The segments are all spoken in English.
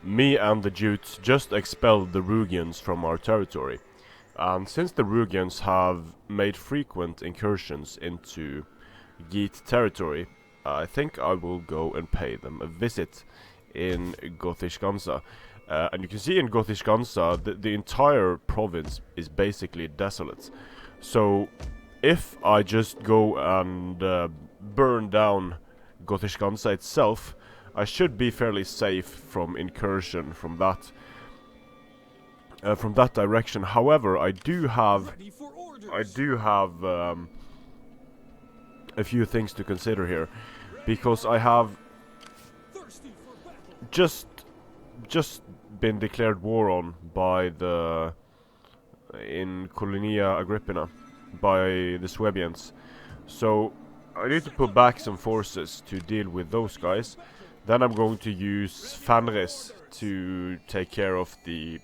me and the Jutes just expelled the Rugians from our territory. And since the Rugians have made frequent incursions into Geat territory, I think I will go and pay them a visit in Gothiscanza. And you can see in Gothiscanza, the entire province is basically desolate. So if I just go and burn down Gothiscanza itself, I should be fairly safe from incursion from that direction. However, I do have a few things to consider here, because I have just been declared war on by in Colonia Agrippina by the Swabians. So I need to put back some forces to deal with those guys. Then I'm going to use Fenris to take care of the...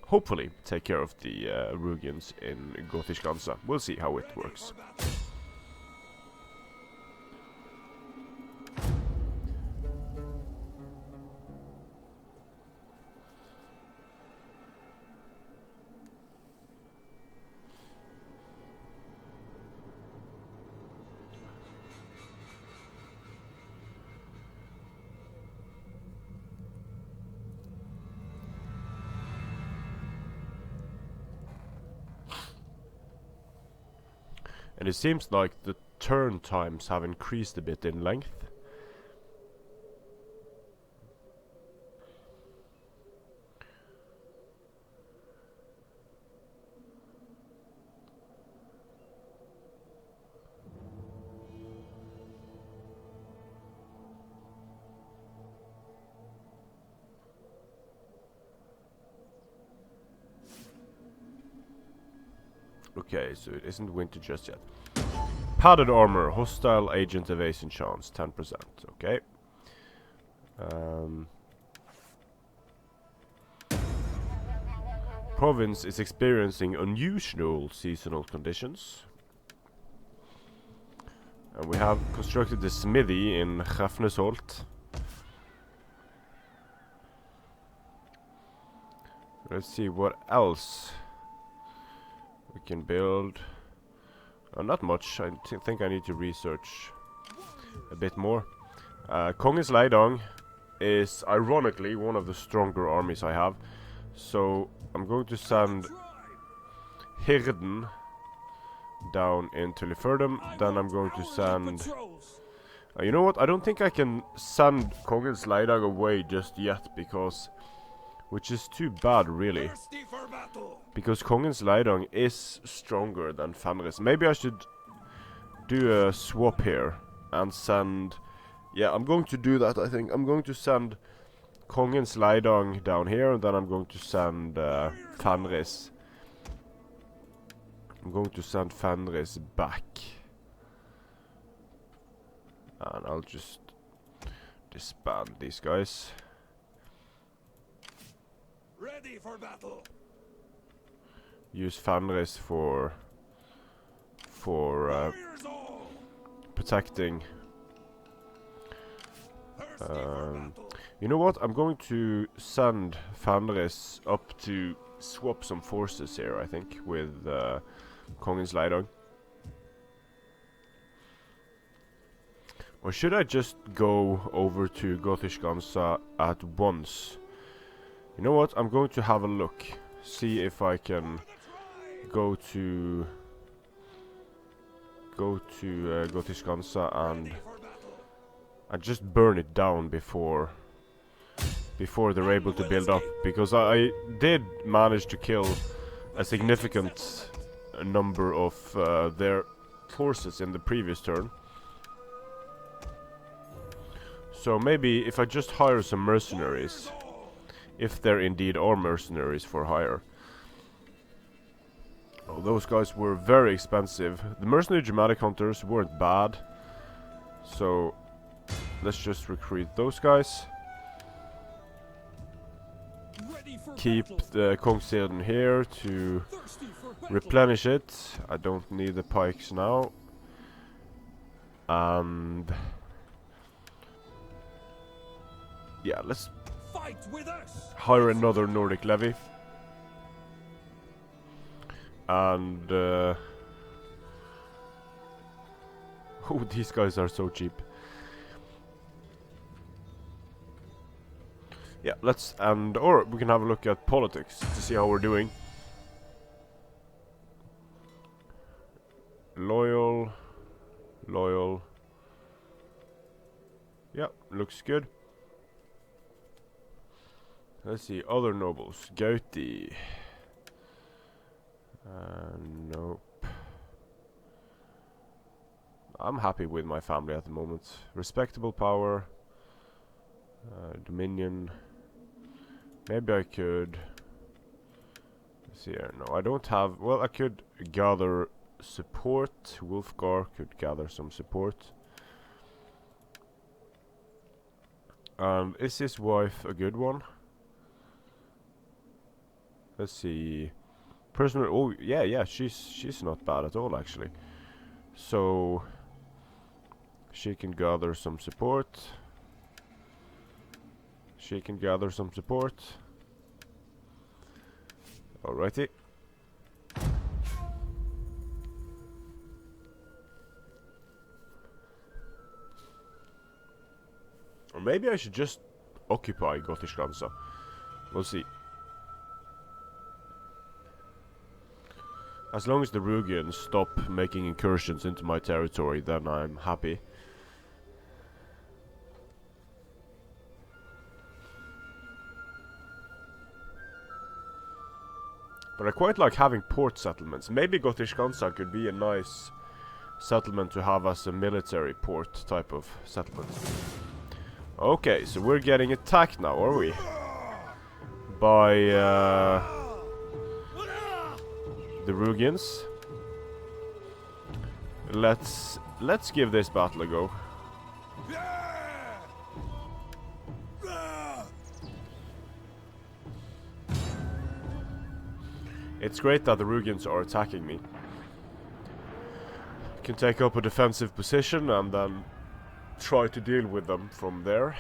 hopefully take care of the Rugians in Gothiscanza. We'll see how it works. And it seems like the turn times have increased a bit in length. Okay, so it isn't winter just yet. Padded armor, hostile agent evasion chance, 10%. Okay. Province is experiencing unusual seasonal conditions. And we have constructed the smithy in Hrafnesholt. Let's see what else we can build. Not much. I think I need to research a bit more. Kongens Leidang is ironically one of the stronger armies I have. So I'm going to send Hirden down into Liferdum. Then I'm going to send... you know what? I don't think I can send Kongens Leidang away just yet, because... which is too bad, really. Because Kongens Leidang is stronger than Fenris. Maybe I should do a swap here and send... yeah, I'm going to do that, I think. I'm going to send Kongens Leidang down here, and then I'm going to send Fenris. I'm going to send Fenris back. And I'll just disband these guys. Ready for battle. Use Fenris for protecting. You know what? I'm going to send Fenris up to swap some forces here, I think, with Kongens Leidang. Or should I just go over to Gothiscanza at once? You know what? I'm going to have a look. See if I can go to Gothiscanza and just burn it down before they're able to build up, because I did manage to kill a significant number of their forces in the previous turn. So maybe if I just hire some mercenaries, if there indeed are mercenaries for hire. Oh, those guys were very expensive. The mercenary Germanic hunters weren't bad, so let's just recruit those guys. Keep the Kongsheden here to replenish it. I don't need the pikes now. And yeah, let's Fight with us. hire another Nordic levy. And oh, these guys are so cheap. Yeah, let's or we can have a look at politics to see how we're doing. Loyal. Yeah, looks good. Let's see, other nobles. Gauti. Nope. I'm happy with my family at the moment. Respectable power. Dominion. Maybe I could... Let's see here. No, I don't have... Well, I could gather support. Wolfgar could gather some support. And is his wife a good one? Let's see. Personal... Oh, yeah, she's not bad at all, actually. So... She can gather some support. She can gather some support. Alrighty. Or maybe I should just occupy Gothischanza. We'll see. As long as the Rugians stop making incursions into my territory, then I'm happy. But I quite like having port settlements. Maybe Gothischanza could be a nice settlement to have as a military port type of settlement. Okay, so we're getting attacked now, are we? By the Rugians. Let's give this battle a go. It's great that the Rugians are attacking me. Can take up a defensive position and then try to deal with them from there.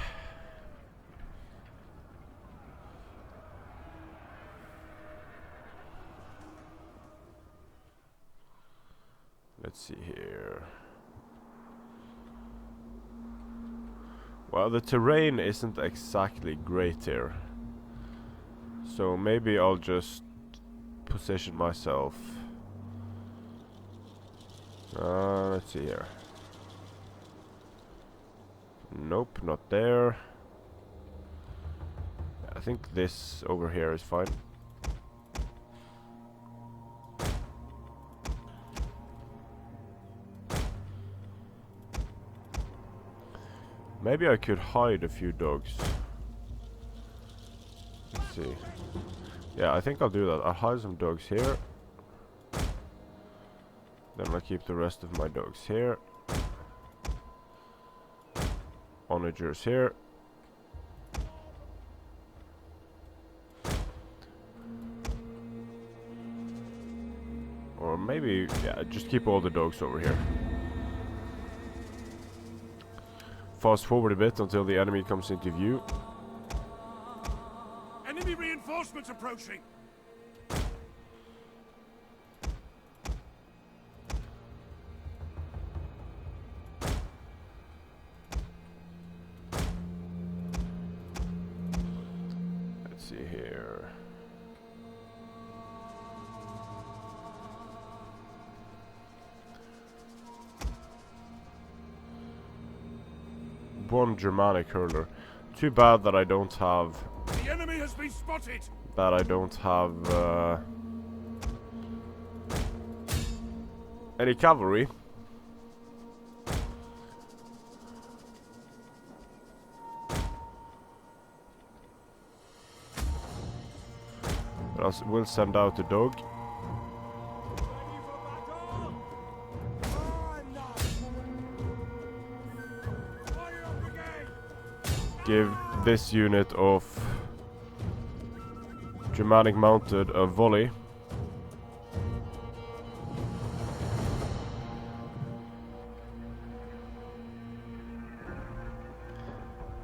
Let's see here. Well, the terrain isn't exactly great here. So maybe I'll just position myself. Let's see here. Nope, not there. I think this over here is fine. Maybe I could hide a few dogs. Let's see. Yeah, I think I'll do that. I'll hide some dogs here. Then I'll keep the rest of my dogs here. Onagers here. Or maybe, yeah, just keep all the dogs over here. Fast forward a bit until the enemy comes into view. Enemy reinforcements approaching. Let's see here. One Germanic hurler. Too bad that I don't have... The enemy has been spotted. That I don't have any cavalry. But we'll send out a dog. Give this unit of Germanic mounted a volley.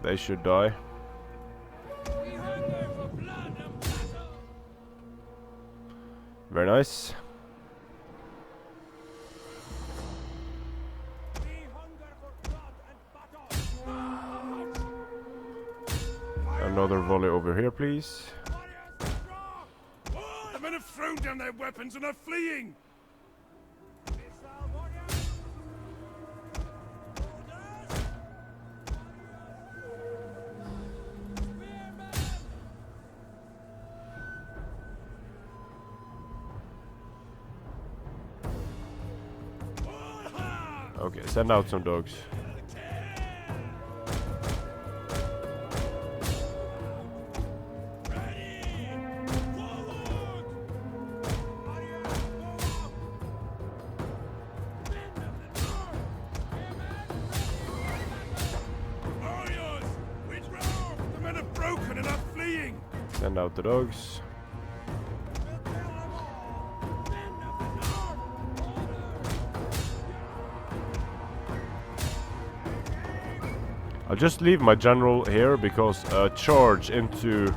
They should die. Very nice. Another volley over here, please. The men have thrown down their weapons and are fleeing. Okay, send out some dogs. The men have broken and are fleeing. Send out the dogs. I'll just leave my general here because a charge into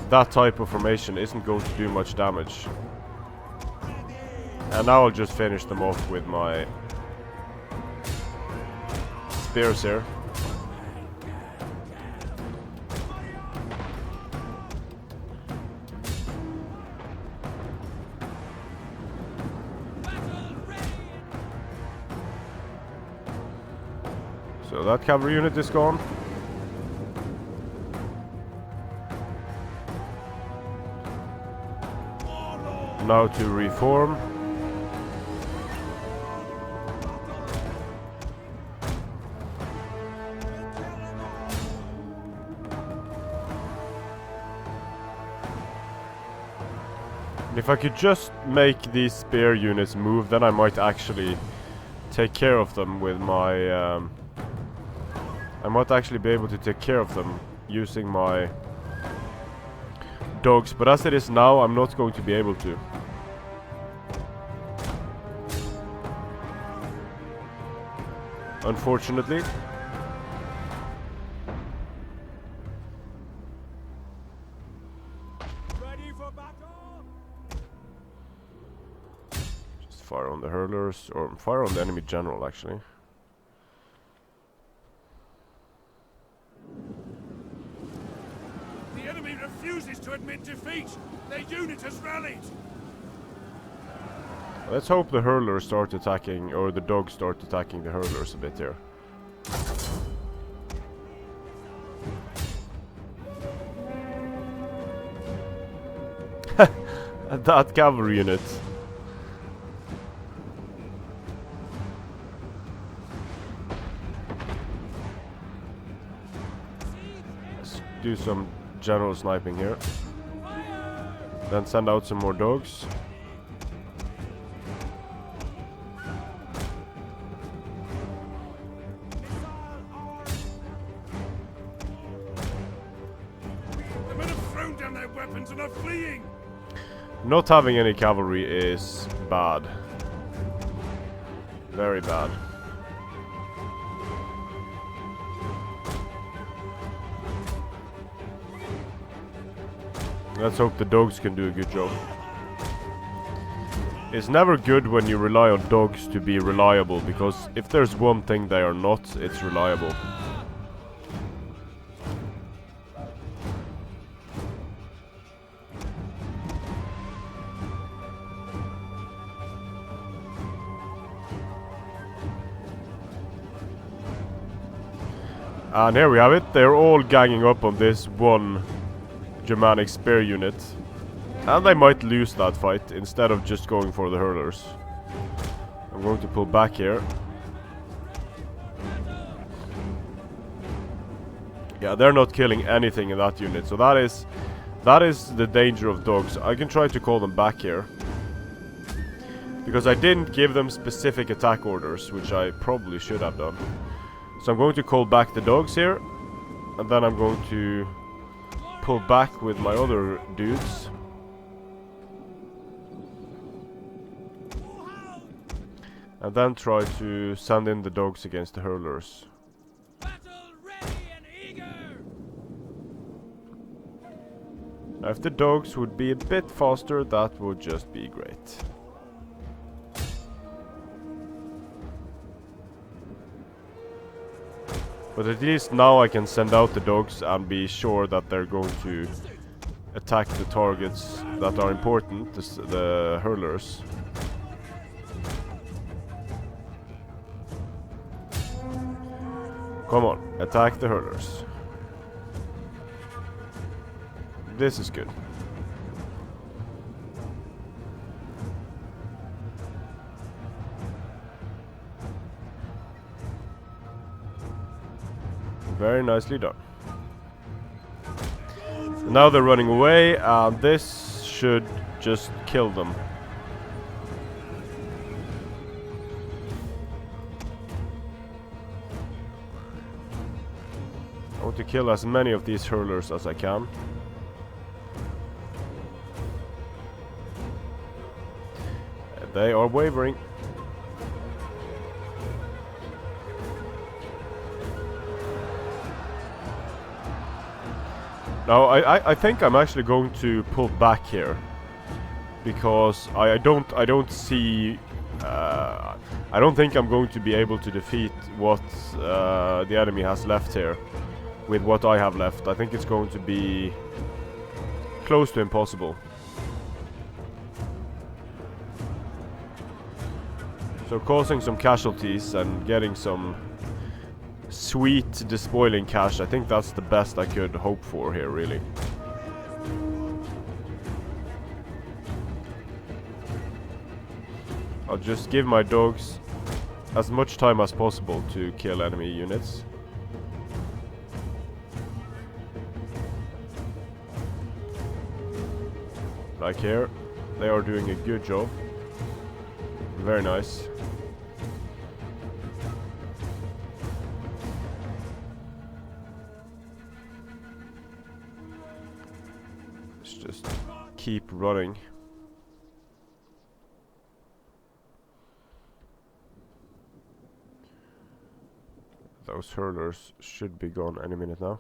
that type of formation isn't going to do much damage. And now I'll just finish them off with my spears here. So that cavalry unit is gone. Now to reform. And if I could just make these spear units move, then I might actually take care of them with my... I might actually be able to take care of them using my dogs, but as it is now, I'm not going to be able to. Unfortunately. Ready for battle? Just fire on the hurlers, or fire on the enemy general actually. The enemy refuses to admit defeat. Their unit has rallied. Let's hope the hurlers start attacking, or the dogs start attacking the hurlers a bit here. That cavalry unit. Let's do some general sniping here. Then send out some more dogs. The men have thrown down their weapons and are fleeing. Not having any cavalry is bad. Very bad. Let's hope the dogs can do a good job. It's never good when you rely on dogs to be reliable, because if there's one thing they are not, it's reliable. And here we have it, they're all ganging up on this one Germanic spear unit. And they might lose that fight instead of just going for the hurlers. I'm going to pull back here. Yeah, they're not killing anything in that unit, so that is the danger of dogs. I can try to call them back here. Because I didn't give them specific attack orders, which I probably should have done. So I'm going to call back the dogs here, and then I'm going to pull back with my other dudes. And then try to send in the dogs against the hurlers. If the dogs would be a bit faster, that would just be great. But at least now I can send out the dogs and be sure that they're going to attack the targets that are important, the hurlers. Come on, attack the hurlers. This is good. Very nicely done. Now they're running away, and this should just kill them. I want to kill as many of these hurlers as I can. They are wavering. Now I think I'm actually going to pull back here, because I don't see I don't think I'm going to be able to defeat what the enemy has left here with what I have left. I think it's going to be close to impossible. So causing some casualties and getting some sweet despoiling cash, I think that's the best I could hope for here, really. I'll just give my dogs as much time as possible to kill enemy units. Like here, they are doing a good job. Very nice. Let's just keep running. Those hurlers should be gone any minute now.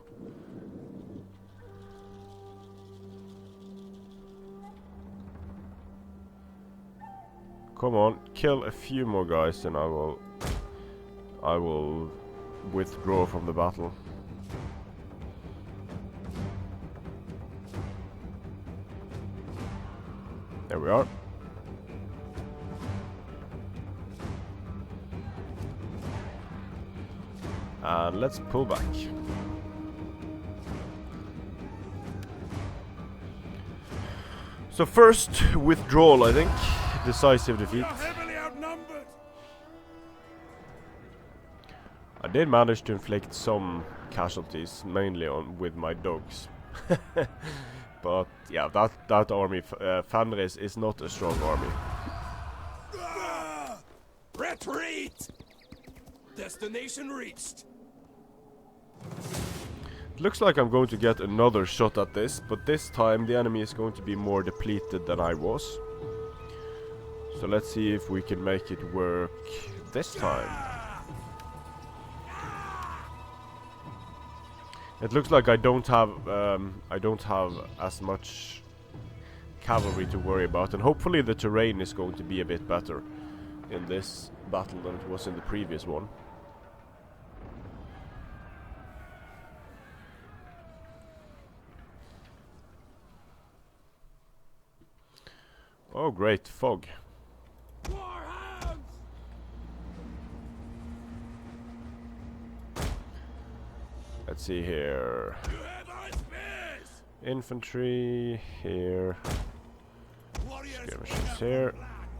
Come on, kill a few more guys and I will withdraw from the battle. There we are. And let's pull back. So first, withdrawal, I think. Decisive defeat. I did manage to inflict some casualties, mainly with my dogs. But yeah, that army, Fenris, is not a strong army. Retreat! Destination reached. It looks like I'm going to get another shot at this, but this time the enemy is going to be more depleted than I was. So let's see if we can make it work this time. It looks like I don't have as much cavalry to worry about, and hopefully the terrain is going to be a bit better in this battle than it was in the previous one. Oh great, fog. Let's see here. Infantry here. Skirmishers here.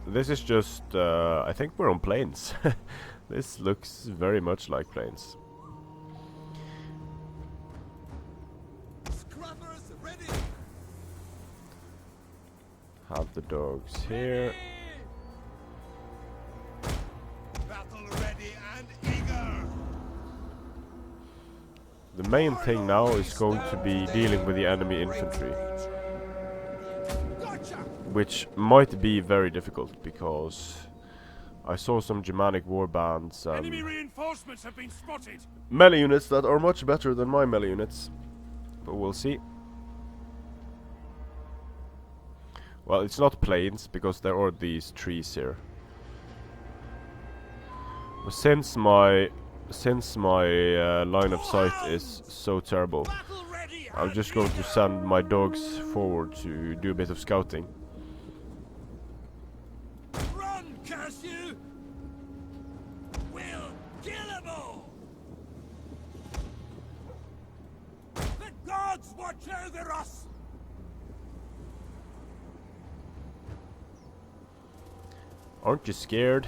This is just, I think we're on plains. This looks very much like plains. Have the dogs here. The main thing now is going to be dealing with the enemy infantry, which might be very difficult because I saw some Germanic war bands and Enemy reinforcements have been spotted. melee units that are much better than my melee units, but we'll see. Well, it's not plains because there are these trees here. But since my line of sight is so terrible, I'm just going to send my dogs forward to do a bit of scouting. Run, curse you! We'll kill 'em all! The gods watch over us! Aren't you scared?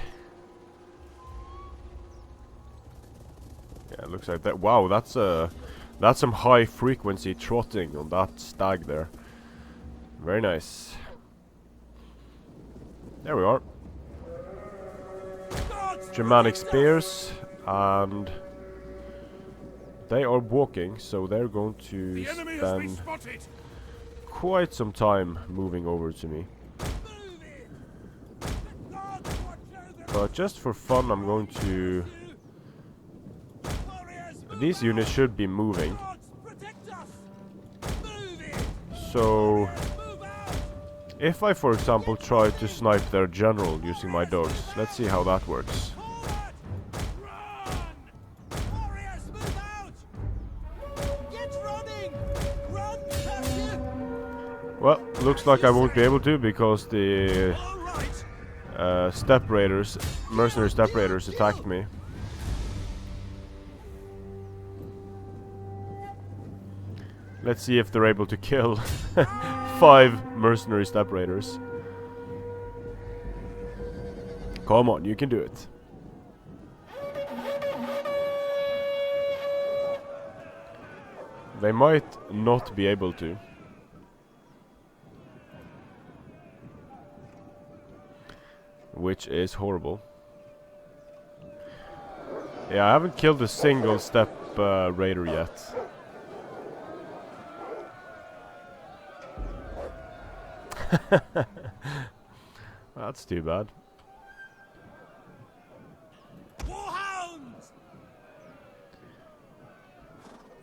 Yeah, it looks like that. Wow, that's some high frequency trotting on that stag there. Very nice. There we are. Germanic spears, and they are walking, so they're going to spend quite some time moving over to me. But just for fun, I'm going to... These units should be moving. So... if I, for example, try to snipe their general using my dogs, let's see how that works. Well, looks like I won't be able to because the mercenary step raiders attacked me. Let's see if they're able to kill 5 mercenary step raiders. Come on, you can do it. They might not be able to. Which is horrible. Yeah, I haven't killed a single step raider yet. That's too bad.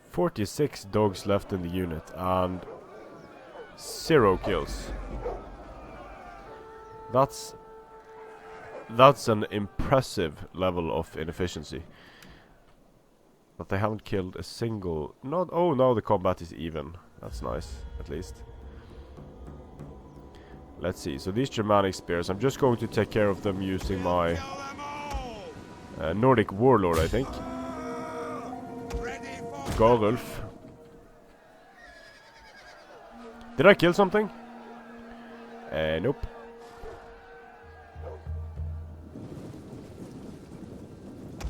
46 dogs left in the unit and 0 kills. That's an impressive level of inefficiency. But they haven't killed a single... Oh, now the combat is even. That's nice, at least. Let's see. So these Germanic spears, I'm just going to take care of them using my Nordic warlord, I think. Garulf. Did I kill something? Nope.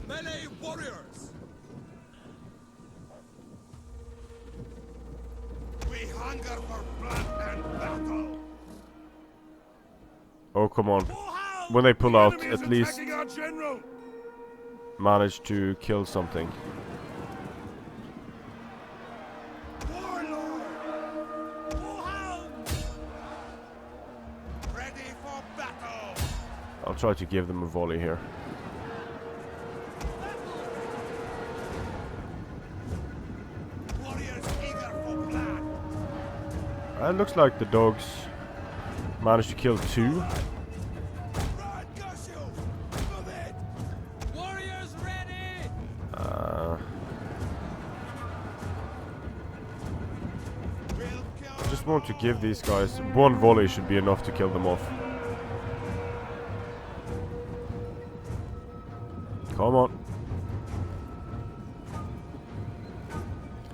Melee warriors! We hunger for blood and battle! Oh, come on. When they pull out, at least manage to kill something. I'll try to give them a volley here. It looks like the dogs managed to kill 2. I just want to give these guys 1 volley should be enough to kill them off. Come on.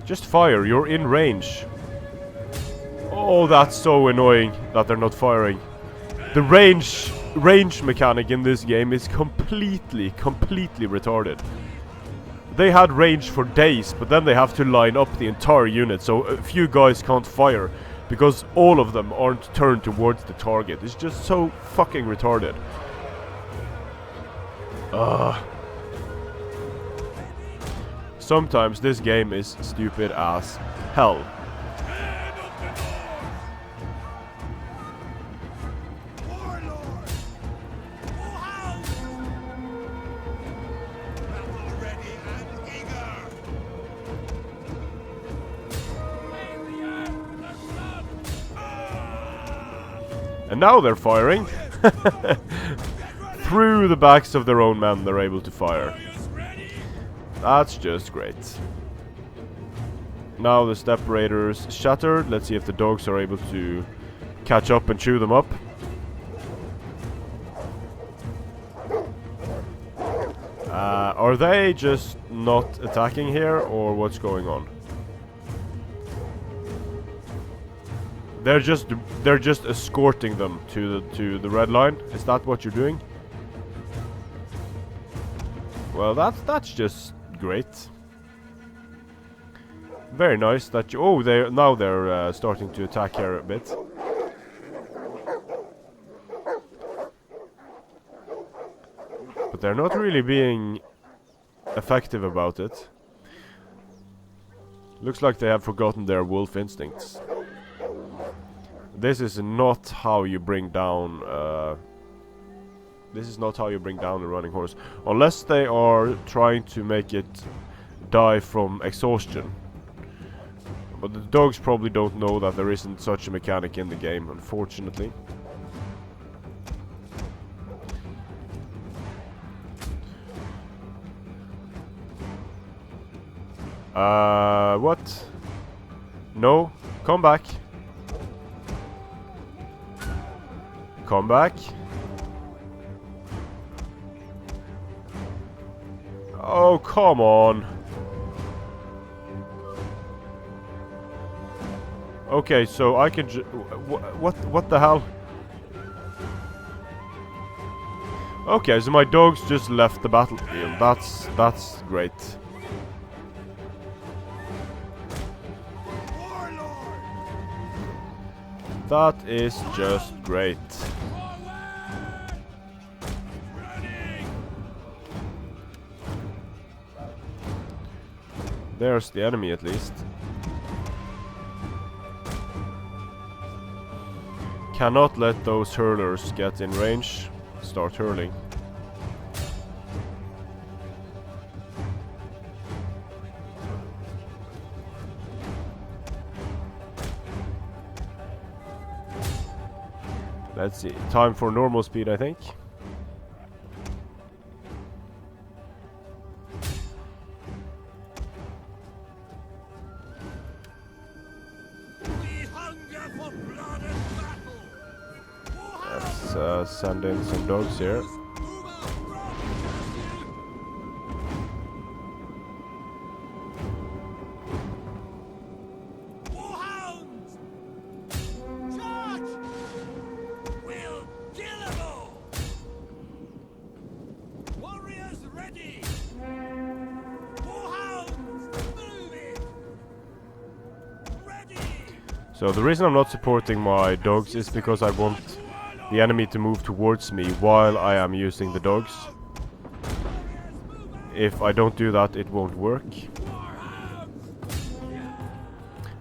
Just fire, you're in range. Oh, that's so annoying that they're not firing. The range mechanic in this game is completely retarded. They had range for days, but then they have to line up the entire unit, so a few guys can't fire because all of them aren't turned towards the target. It's just so fucking retarded. Sometimes this game is stupid as hell. And now they're firing. Through the backs of their own men, they're able to fire. That's just great. Now the step raiders shattered. Let's see if the dogs are able to catch up and chew them up. Are they just not attacking here, or what's going on? They're just escorting them to the red line. Is that what you're doing? Well, that's just great. Very nice that you. Oh, they're starting to attack here a bit. But they're not really being effective about it. Looks like they have forgotten their wolf instincts. This is not how you bring down. This is not how you bring down a running horse, unless they are trying to make it die from exhaustion. But the dogs probably don't know that there isn't such a mechanic in the game, unfortunately. What? No, come back. Come back. Oh, come on. Okay, so I can what the hell? Okay, so my dogs just left the battlefield. That's great. That is just great. There's the enemy at least. Cannot let those hurlers get in range. Start hurling. Let's see. Time for normal speed, I think. Let's send in some dogs here. So the reason I'm not supporting my dogs is because I want the enemy to move towards me while I am using the dogs. If I don't do that, it won't work.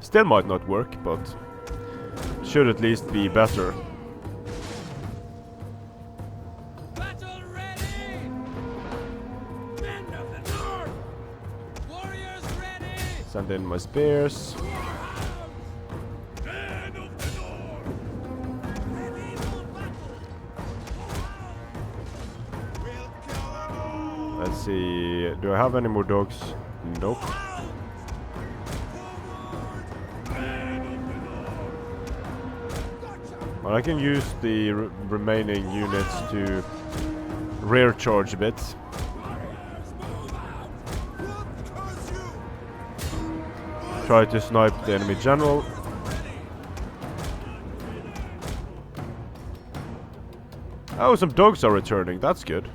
Still might not work, but should at least be better. Send in my spears. Let's see, do I have any more dogs? Nope. But I can use the remaining units to rear charge a bit. Try to snipe the enemy general. Oh, some dogs are returning, that's good.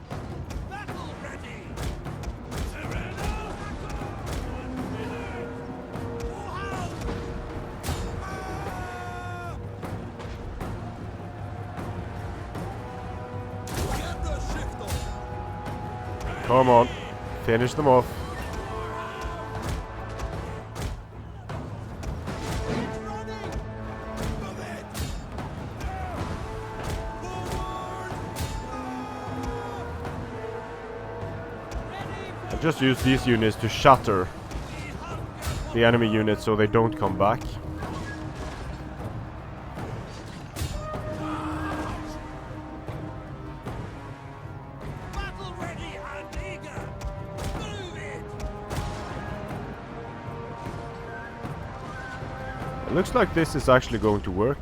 Come on, finish them off. I just use these units to shatter the enemy units so they don't come back. It looks like this is actually going to work.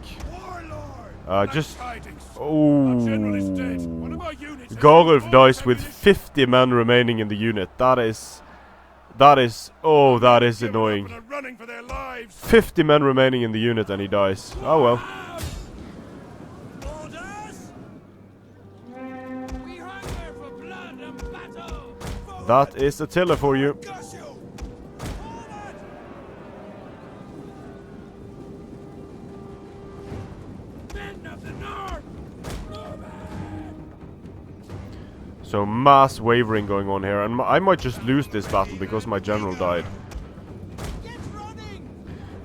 Just... Tidings. Oh... Our general is dead. One of our units has Gargulf been dies caught with taking 50 men remaining in the unit. That is... Oh, that is given up annoying. and are running for their lives. 50 men remaining in the unit and he dies. Oh well. Orders! We hunger for blood and battle. That is Attila for you. Men of the north. So mass wavering going on here, and I might just lose this battle because my general died.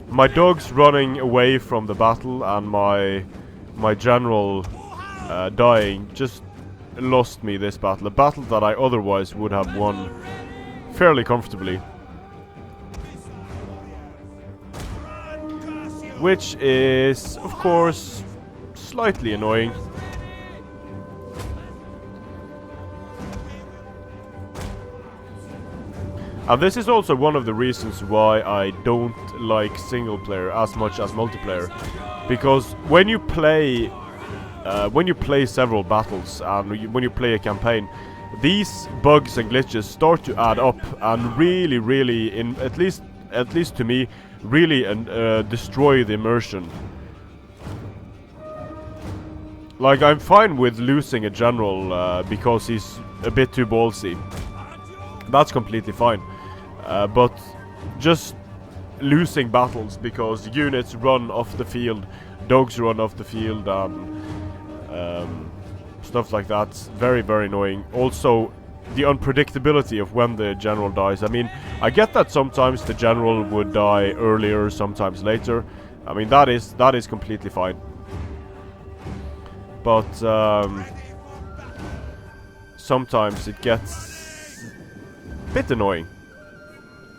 My dog's running away from the battle, and my general dying just lost me this battle. A battle that I otherwise would have won fairly comfortably. Which is, of course, slightly annoying. And this is also one of the reasons why I don't like single player as much as multiplayer, because when you play several battles and when you play a campaign, these bugs and glitches start to add up and really, at least to me, really destroy the immersion. Like, I'm fine with losing a general because he's a bit too ballsy. That's completely fine. But just losing battles because units run off the field, dogs run off the field, and stuff like that's very annoying. Also, the unpredictability of when the general dies. I mean, I get that sometimes the general would die earlier, sometimes later. I mean, that is completely fine. But sometimes it gets a bit annoying.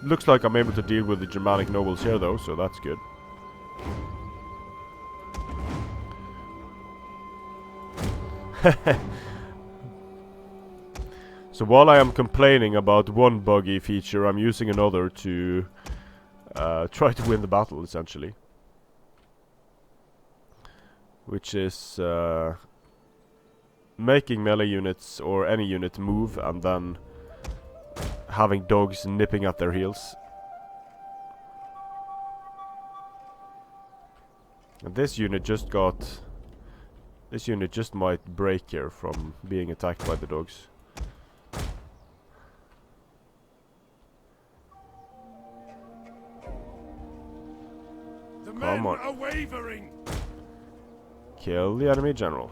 Looks like I'm able to deal with the Germanic nobles here though, so that's good. So while I am complaining about one buggy feature, I'm using another to try to win the battle, essentially. Which is making melee units or any unit move and then having dogs nipping at their heels. And this unit just might break here from being attacked by the dogs. The men are wavering. Kill the enemy general.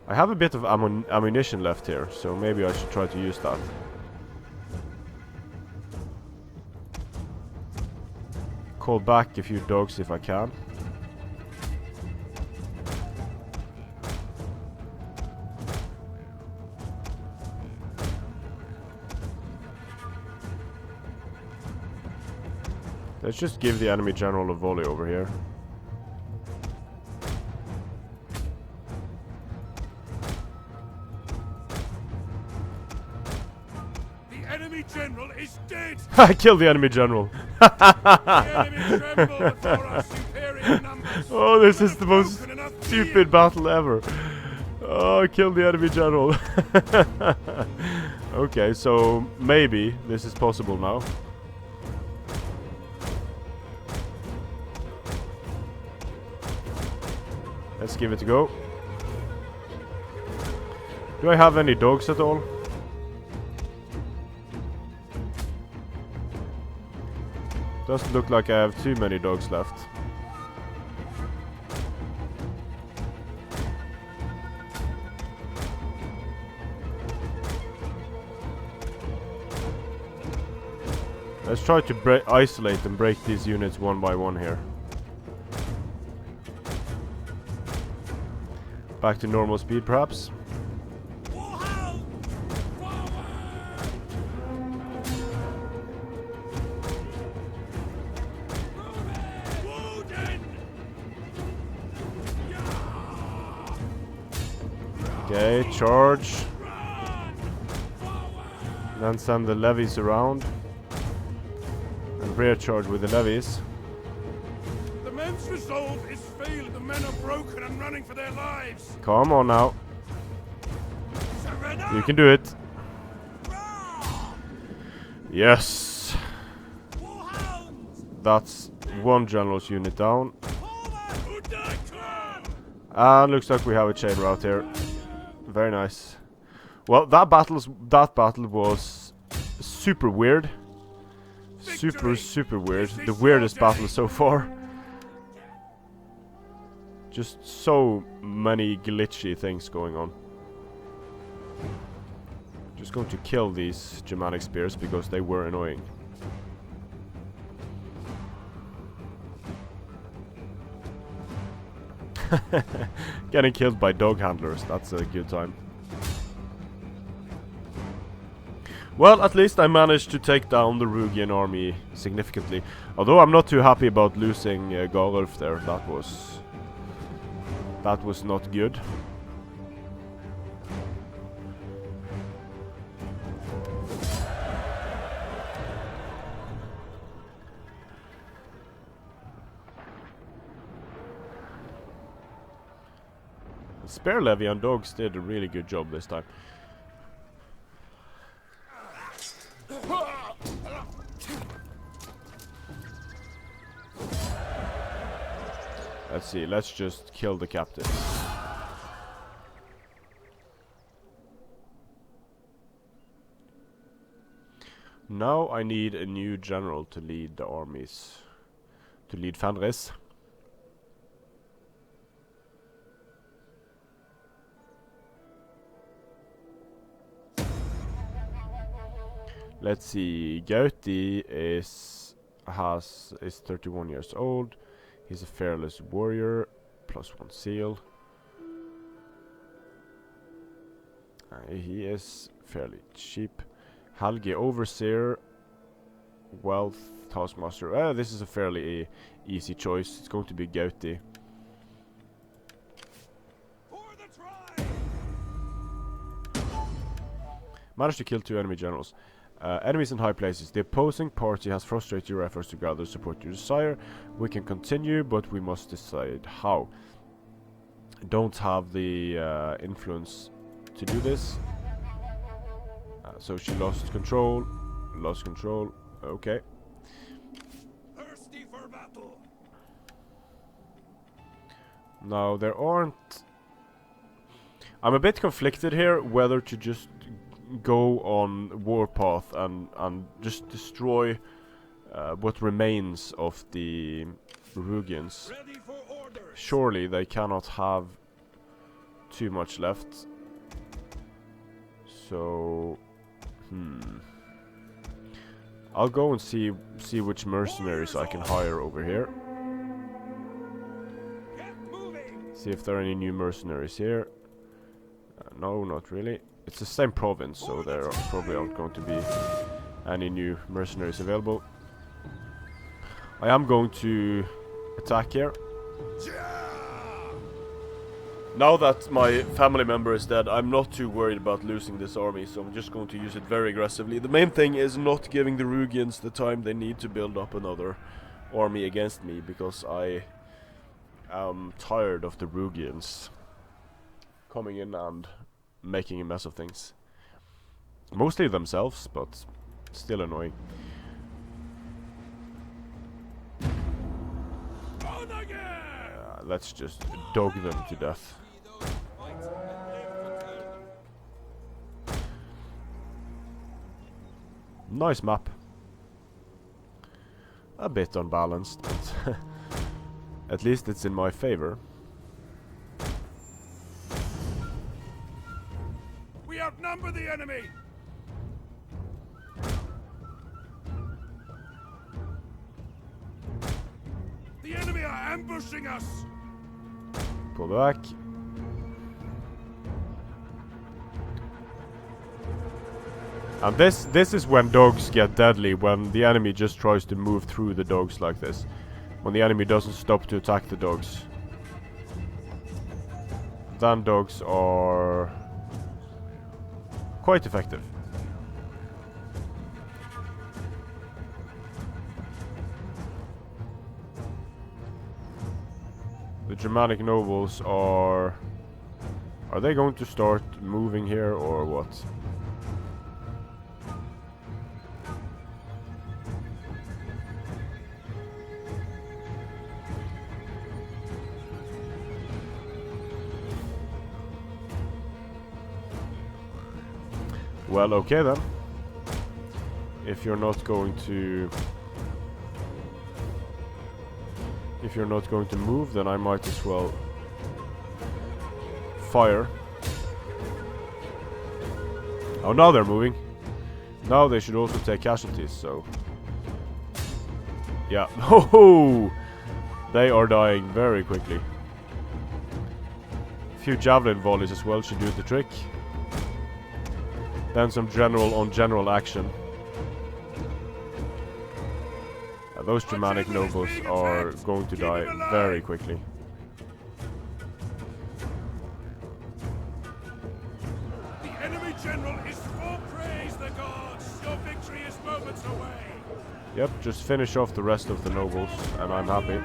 I have a bit of ammunition left here, so maybe I should try to use that. Call back a few dogs if I can. Let's just give the enemy general a volley over here. General is dead. I killed the enemy general. The enemy tremble before our superior numbers. Oh, this is the most stupid battle ever. Oh, I killed the enemy general. Okay, so maybe this is possible now. Let's give it a go. Do I have any dogs at all? Doesn't look like I have too many dogs left. Let's try to isolate and break these units one by one here. Back to normal speed, perhaps. Okay, charge. Then send the levies around. And rear charge with the levies. The men's resolve is failed. The men are broken and running for their lives. Come on now. Surrender! You can do it. Yes. That's one general's unit down. And looks like we have a chain route here. Very nice. Well, that battle was super weird. Super weird. The weirdest battle so far. Just so many glitchy things going on. Just going to kill these Germanic spears because they were annoying. Getting killed by dog handlers, that's a good time. Well, at least I managed to take down the Rugian army significantly. Although I'm not too happy about losing Garulf there. That was not good. The Spear Levy and dogs did a really good job this time. Let's see, let's just kill the captives. Now I need a new general to lead the armies. To lead Fenris. Let's see, Gauti is 31 years old. He's a fearless warrior, +1 seal. He is fairly cheap. Helge, overseer, wealth, taskmaster. This is a fairly easy choice. It's going to be Gauti. Managed to kill 2 enemy generals. Enemies in high places. The opposing party has frustrated your efforts to gather support you desire. We can continue, but we must decide how. Don't have the influence to do this. So she lost control. Okay. Thirsty for battle. Now there aren't... I'm a bit conflicted here whether to just go on warpath and just destroy what remains of the Rugians. Surely they cannot have too much left. So I'll go and see which mercenaries I can hire over here. See if there are any new mercenaries here. No, not really. It's the same province, so there probably aren't going to be any new mercenaries available. I am going to attack here. Now that my family member is dead, I'm not too worried about losing this army, so I'm just going to use it very aggressively. The main thing is not giving the Rugians the time they need to build up another army against me, because I am tired of the Rugians coming in and making a mess of things. Mostly themselves, but still annoying. Let's just dog them to death. Nice map. A bit unbalanced, but at least it's in my favor. We outnumber the enemy. The enemy are ambushing us. Pull back. And this is when dogs get deadly, when the enemy just tries to move through the dogs like this. When the enemy doesn't stop to attack the dogs. Then dogs are quite effective. the Germanic nobles are... Are they going to start moving here or what? Well, okay then. If you're not going to... If you're not going to move, then I might as well fire. Oh, now they're moving. Now they should also take casualties, so... Yeah. Ho! They are dying very quickly. A few javelin volleys as well should do the trick. Then some general action. Those Germanic nobles are going to die very quickly. The enemy general is full praise the gods. Your victory is moments away. Yep, just finish off the rest of the nobles, and I'm happy.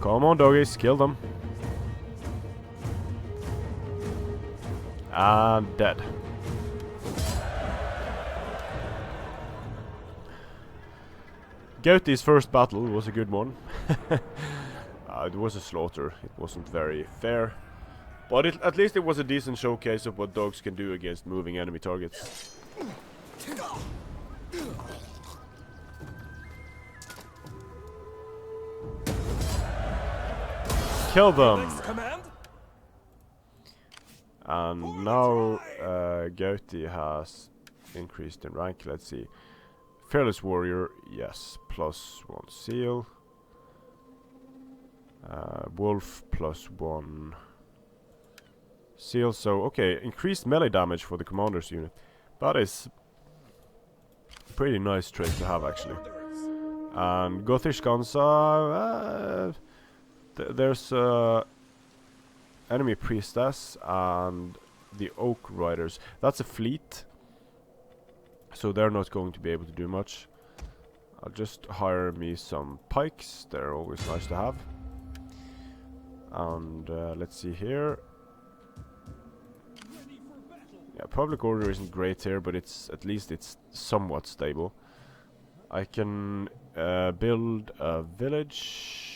Come on, doggies, kill them. And dead. Gauti's first battle was a good one. It was a slaughter. It wasn't very fair. But at least it was a decent showcase of what dogs can do against moving enemy targets. Kill them! And now Gauti has increased in rank. Let's see. Fearless Warrior, yes, +1 seal. Wolf +1 seal. So, okay, increased melee damage for the commander's unit. That is a pretty nice trait to have, actually. And Gothish Gansa, there's enemy priestess and the oak riders. That's a fleet, so they're not going to be able to do much. I'll just hire me some pikes. They're always nice to have. And let's see here. Yeah, public order isn't great here, but at least it's somewhat stable. I can build a village.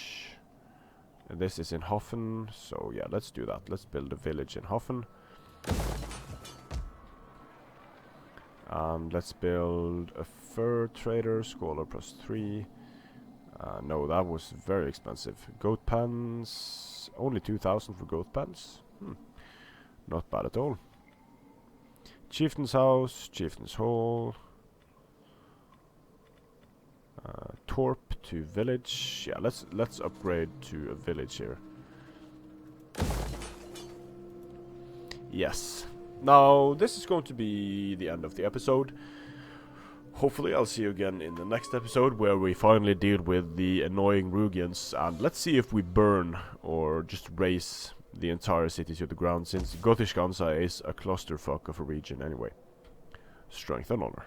This is in Hoffen, so yeah, let's do that. Let's build a village in Hoffen. And let's build a fur trader, scholar +3. No, that was very expensive. Goat pens, only 2,000 for goat pens. Not bad at all. Chieftain's house, Chieftain's hall. Torp to village. Yeah, let's upgrade to a village here. Yes. Now this is going to be the end of the episode. Hopefully I'll see you again in the next episode, where we finally deal with the annoying Rugians, and let's see if we burn or just raise the entire city to the ground, since Gothish Gansa is a clusterfuck of a region anyway. Strength and honor.